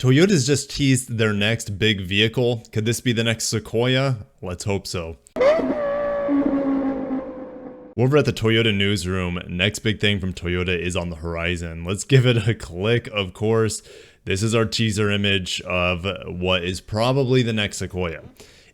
Toyota's just teased their next big vehicle. Could this be the next Sequoia? Let's hope so. Over at the Toyota newsroom, next big thing from Toyota is on the horizon. Let's give it a click, of course. This is our teaser image of what is probably the next Sequoia.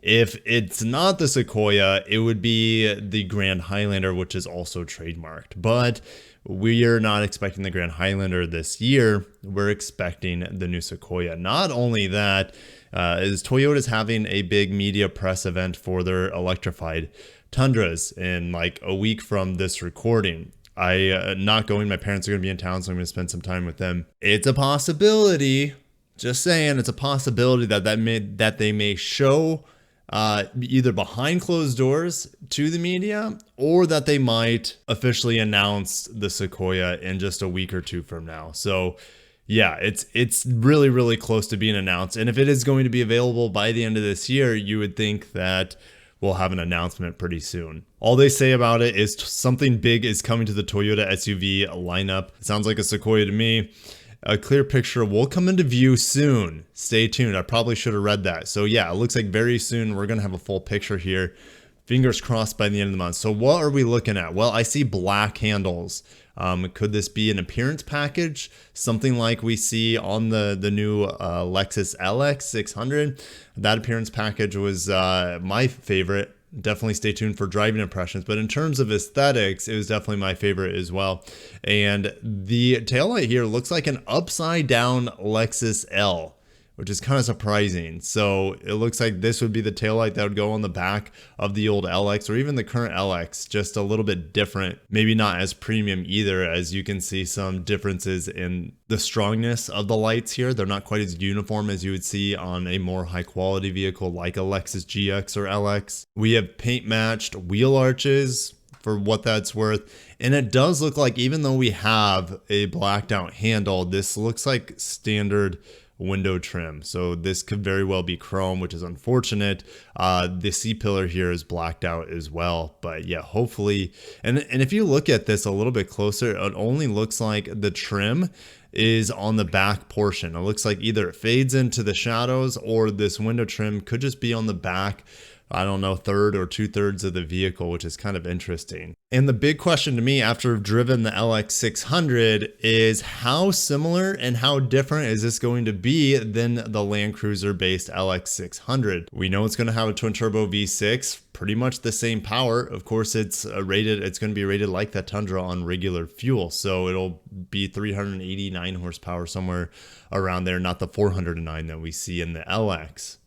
If it's not the Sequoia, it would be the Grand Highlander, which is also trademarked. But we are not expecting the Grand Highlander this year. We're expecting the new Sequoia. Not only that, is Toyota's having a big media press event for their electrified Tundras in like a week from this recording. Not going. My parents are going to be in town, so I'm going to spend some time with them. It's a possibility. Just saying, it's a possibility that they may show either behind closed doors to the media, or that they might officially announce the Sequoia in just a week or two from now. So yeah, it's really, really close to being announced. And if it is going to be available by the end of this year, you would think that we'll have an announcement pretty soon. All they say about it is something big is coming to the Toyota SUV lineup. It sounds like a Sequoia to me. A clear picture will come into view soon. Stay tuned. I probably should have read that. So yeah, it looks like very soon we're going to have a full picture here. Fingers crossed by the end of the month. So what are we looking at? Well, I see black handles. Could this be an appearance package? Something like we see on the new Lexus LX 600. That appearance package was my favorite. Definitely stay tuned for driving impressions, but in terms of aesthetics, it was definitely my favorite as well. And the taillight here looks like an upside down Lexus L, which is kind of surprising. So it looks like this would be the taillight that would go on the back of the old LX or even the current LX, just a little bit different. Maybe not as premium either, as you can see some differences in the strongness of the lights here. They're not quite as uniform as you would see on a more high quality vehicle like a Lexus GX or LX. We have paint matched wheel arches for what that's worth. And it does look like, even though we have a blacked out handle, this looks like standard window trim. So this could very well be chrome, which is unfortunate. The C-pillar here is blacked out as well, but yeah, hopefully. And if you look at this a little bit closer, it only looks like the trim is on the back portion. It looks like either it fades into the shadows, or this window trim could just be on the back, I don't know, third or 2/3 of the vehicle, which is kind of interesting. And the big question to me after I've driven the LX 600 is how similar and how different is this going to be than the Land Cruiser based LX 600? We know it's going to have a twin turbo V6, pretty much the same power. Of course, it's going to be rated like that Tundra on regular fuel. So it'll be 389 horsepower, somewhere around there, not the 409 that we see in the LX.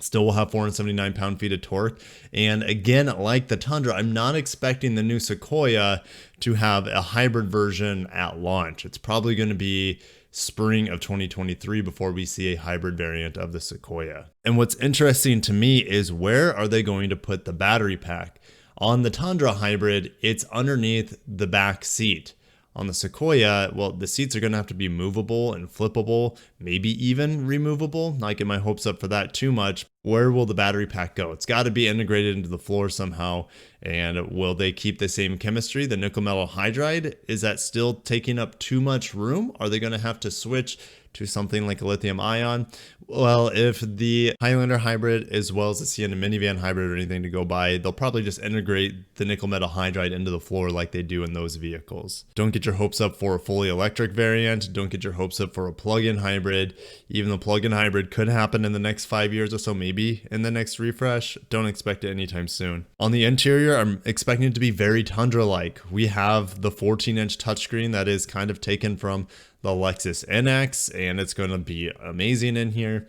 Still will have 479 pound-feet of torque. And again, like the Tundra, I'm not expecting the new Sequoia to have a hybrid version at launch. It's probably going to be spring of 2023 before we see a hybrid variant of the Sequoia. And what's interesting to me is, where are they going to put the battery pack? On the Tundra hybrid, it's underneath the back seat. On the Sequoia, well, the seats are going to have to be movable and flippable, maybe even removable. Not get my hopes up for that too much. Where will the battery pack go? It's got to be integrated into the floor somehow. And will they keep the same chemistry? The nickel metal hydride, is that still taking up too much room? Are they going to have to switch to something like a lithium ion? Well, if the Highlander hybrid as well as the Sienna minivan hybrid or anything to go by, they'll probably just integrate the nickel metal hydride into the floor like they do in those vehicles. Don't get your hopes up for a fully electric variant. Don't get your hopes up for a plug-in hybrid. Even the plug-in hybrid could happen in the next 5 years or so, maybe in the next refresh. Don't expect it anytime soon. On the interior, I'm expecting it to be very Tundra-like. We have the 14-inch touchscreen that is kind of taken from the Lexus NX, and it's going to be amazing in here.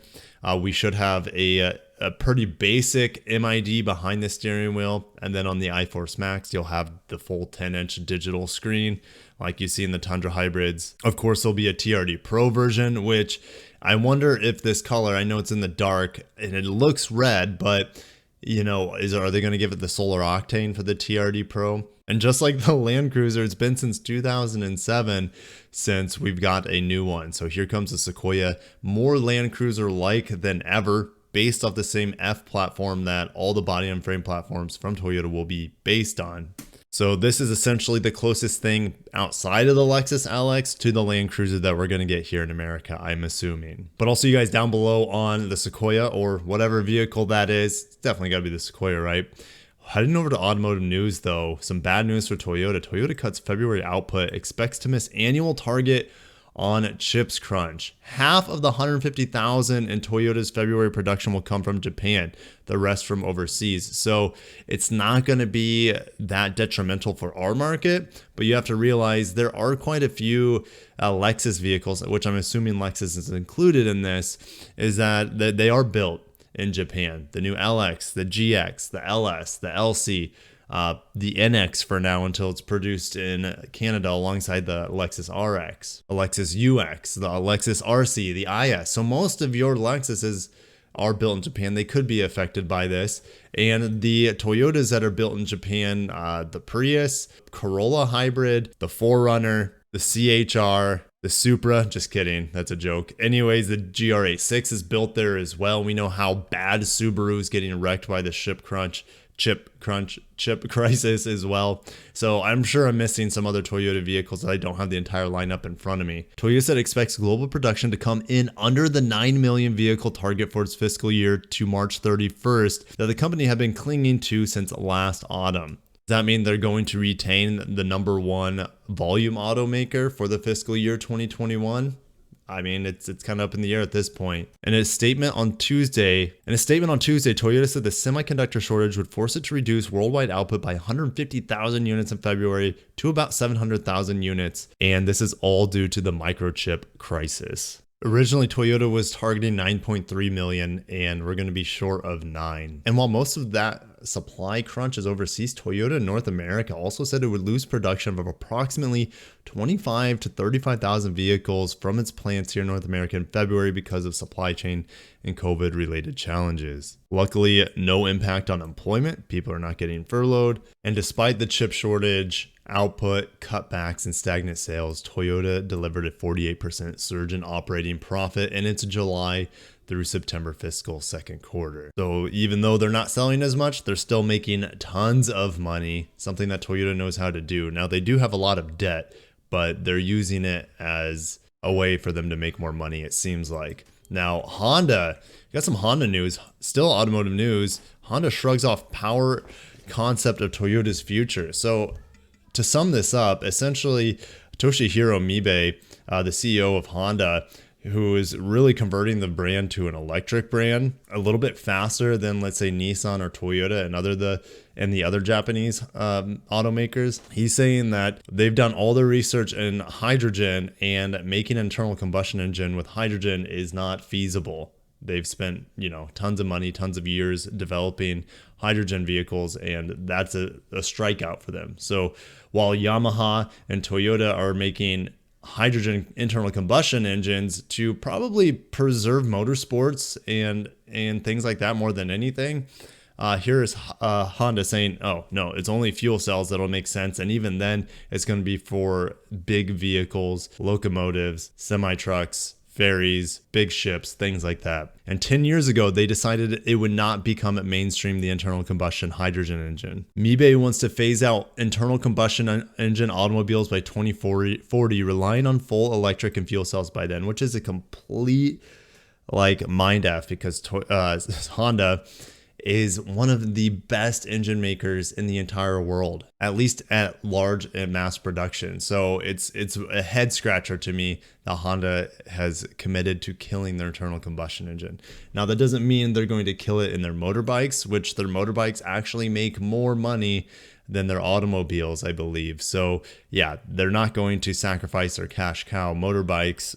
We should have a pretty basic MID behind the steering wheel, and then on the iForce Max you'll have the full 10-inch digital screen like you see in the Tundra hybrids. Of course, there'll be a TRD Pro version, which I wonder if this color, I know it's in the dark and it looks red, but you know, are they going to give it the solar octane for the TRD Pro? And just like the Land Cruiser, it's been since 2007 since we've got a new one. So here comes the Sequoia, more Land Cruiser-like than ever, based off the same F platform that all the body and frame platforms from Toyota will be based on. So this is essentially the closest thing outside of the Lexus LX to the Land Cruiser that we're going to get here in America, I'm assuming. But I'll see you guys down below on the Sequoia or whatever vehicle that is. It's definitely got to be the Sequoia, right? Heading over to automotive news though, some bad news for Toyota. Toyota cuts February output, expects to miss annual target on chips crunch. Half of the 150,000 in Toyota's February production will come from Japan, the rest from overseas. So it's not going to be that detrimental for our market, but you have to realize there are quite a few Lexus vehicles, which I'm assuming Lexus is included in this, is that they are built in Japan. The new LX, the GX, the LS, the LC, the NX for now until it's produced in Canada alongside the Lexus RX, the Lexus UX, the Lexus RC, the IS. So most of your Lexuses are built in Japan. They could be affected by this. And the Toyotas that are built in Japan, the Prius, Corolla Hybrid, the 4Runner, the CHR, the Supra, just kidding, that's a joke. Anyways, the GR86 is built there as well. We know how bad Subaru is getting wrecked by the chip crisis as well. So I'm sure I'm missing some other Toyota vehicles that I don't have the entire lineup in front of me. Toyota expects global production to come in under the 9 million vehicle target for its fiscal year to March 31st that the company had been clinging to since last autumn. Does that mean they're going to retain the number 1 volume automaker for the fiscal year 2021? I mean, it's kind of up in the air at this point. In a statement on Tuesday, Toyota said the semiconductor shortage would force it to reduce worldwide output by 150,000 units in February to about 700,000 units. And this is all due to the microchip crisis. Originally, Toyota was targeting 9.3 million, and we're going to be short of 9. And while most of that supply crunch is overseas, Toyota North America also said it would lose production of approximately 25 to 35,000 vehicles from its plants here in North America in February because of supply chain and COVID related challenges. Luckily, no impact on employment. People are not getting furloughed. And despite the chip shortage, output, cutbacks, and stagnant sales, Toyota delivered a 48% surge in operating profit in its July through September fiscal second quarter. So even though they're not selling as much, they're still making tons of money, something that Toyota knows how to do. Now they do have a lot of debt, but they're using it as a way for them to make more money, it seems like. Now Honda, got some Honda news, still automotive news. Honda shrugs off power concept of Toyota's future. So to sum this up, essentially Toshihiro Mibe, the CEO of Honda, who is really converting the brand to an electric brand a little bit faster than, let's say, Nissan or Toyota and the other Japanese automakers. He's saying that they've done all the research in hydrogen, and making an internal combustion engine with hydrogen is not feasible. They've spent, tons of money, tons of years developing hydrogen vehicles, and that's a strikeout for them. So while Yamaha and Toyota are making hydrogen internal combustion engines to probably preserve motorsports and things like that more than anything, here is Honda saying, oh no, it's only fuel cells that'll make sense, and even then it's going to be for big vehicles, locomotives, semi-trucks, ferries, big ships, things like that. And 10 years ago, they decided it would not become mainstream, the internal combustion hydrogen engine. Mibe wants to phase out internal combustion engine automobiles by 2040, relying on full electric and fuel cells by then, which is a complete mind F, because Honda is one of the best engine makers in the entire world, at least at large and mass production. So it's a head scratcher to me that Honda has committed to killing their internal combustion engine. Now, that doesn't mean they're going to kill it in their motorbikes, which their motorbikes actually make more money than their automobiles, I believe. So yeah, they're not going to sacrifice their cash cow motorbikes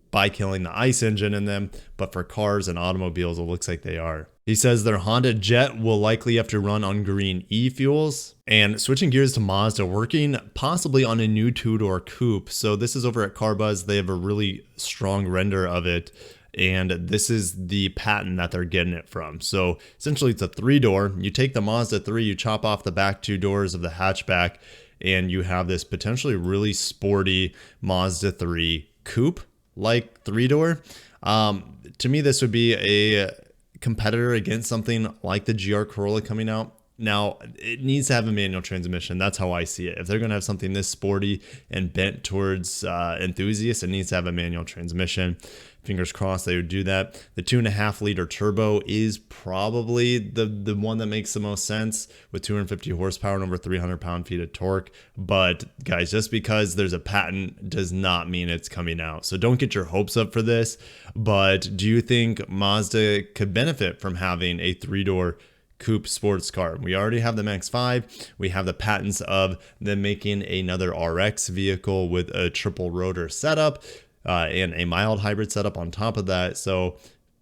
by killing the ICE engine in them, but for cars and automobiles, it looks like they are. He says their Honda Jet will likely have to run on green e-fuels. And switching gears to Mazda, working possibly on a new two-door coupe. So this is over at CarBuzz. They have a really strong render of it, and this is the patent that they're getting it from. So essentially it's a 3-door. You take the Mazda 3, you chop off the back 2 doors of the hatchback, and you have this potentially really sporty Mazda 3 coupe, like 3-door. To me, this would be a competitor against something like the GR Corolla coming out Now, it needs to have a manual transmission. That's how I see it. If they're going to have something this sporty and bent towards enthusiasts, it needs to have a manual transmission. Fingers crossed they would do that. The 2.5-liter turbo is probably the one that makes the most sense with 250 horsepower and over 300 pound-feet of torque. But guys, just because there's a patent does not mean it's coming out. So don't get your hopes up for this. But do you think Mazda could benefit from having a 3-door coupe sports car? We already have the X5. We have the patents of them making another RX vehicle with a triple rotor setup and a mild hybrid setup on top of that. So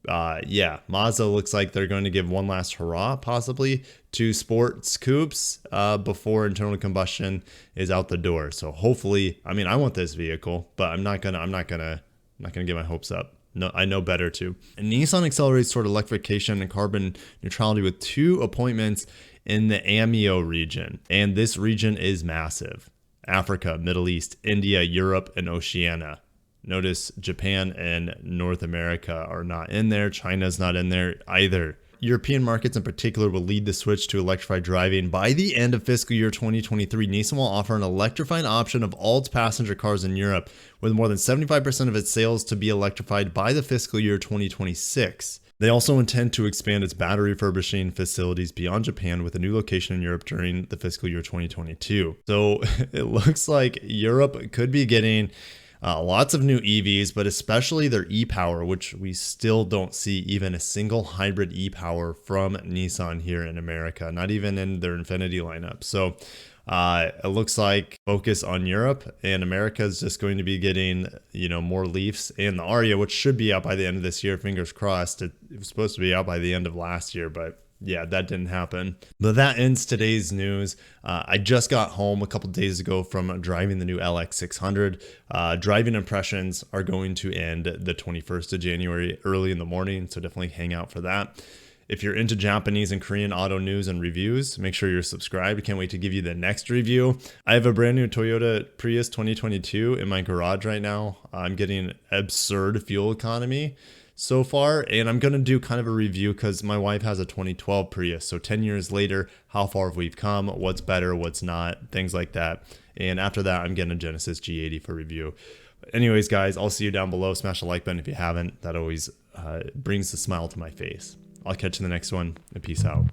yeah, Mazda looks like they're going to give one last hurrah possibly to sports coupes before internal combustion is out the door. So hopefully, I mean, I want this vehicle, but I'm not gonna get my hopes up. No, I know better too. And Nissan accelerates toward electrification and carbon neutrality with 2 appointments in the AMEO region. And this region is massive. Africa, Middle East, India, Europe, and Oceania. Notice Japan and North America are not in there. China's not in there either. European markets in particular will lead the switch to electrified driving. By the end of fiscal year 2023, Nissan will offer an electrified option of all its passenger cars in Europe, with more than 75% of its sales to be electrified by the fiscal year 2026. They also intend to expand its battery refurbishing facilities beyond Japan with a new location in Europe during the fiscal year 2022. So it looks like Europe could be getting lots of new EVs, but especially their e-Power, which we still don't see even a single hybrid e-Power from Nissan here in America, not even in their Infiniti lineup. So it looks like focus on Europe, and America is just going to be getting, more Leafs and the Aria, which should be out by the end of this year. Fingers crossed. It was supposed to be out by the end of last year, but yeah, that didn't happen. But that ends today's news. I just got home a couple days ago from driving the new LX600. Driving impressions are going to end the 21st of January early in the morning, so definitely hang out for that. If you're into Japanese and Korean auto news and reviews, make sure you're subscribed. Can't wait to give you the next review. I have a brand new Toyota Prius 2022 in my garage right now. I'm getting absurd fuel economy so far, and I'm gonna do kind of a review because my wife has a 2012 Prius, so 10 years later, how far have we come, what's better, what's not, things like that. And after that, I'm getting a Genesis G80 for review. Anyways, guys, I'll see you down below. Smash the like button if you haven't. That always brings a smile to my face. I'll catch you in the next one, and peace out.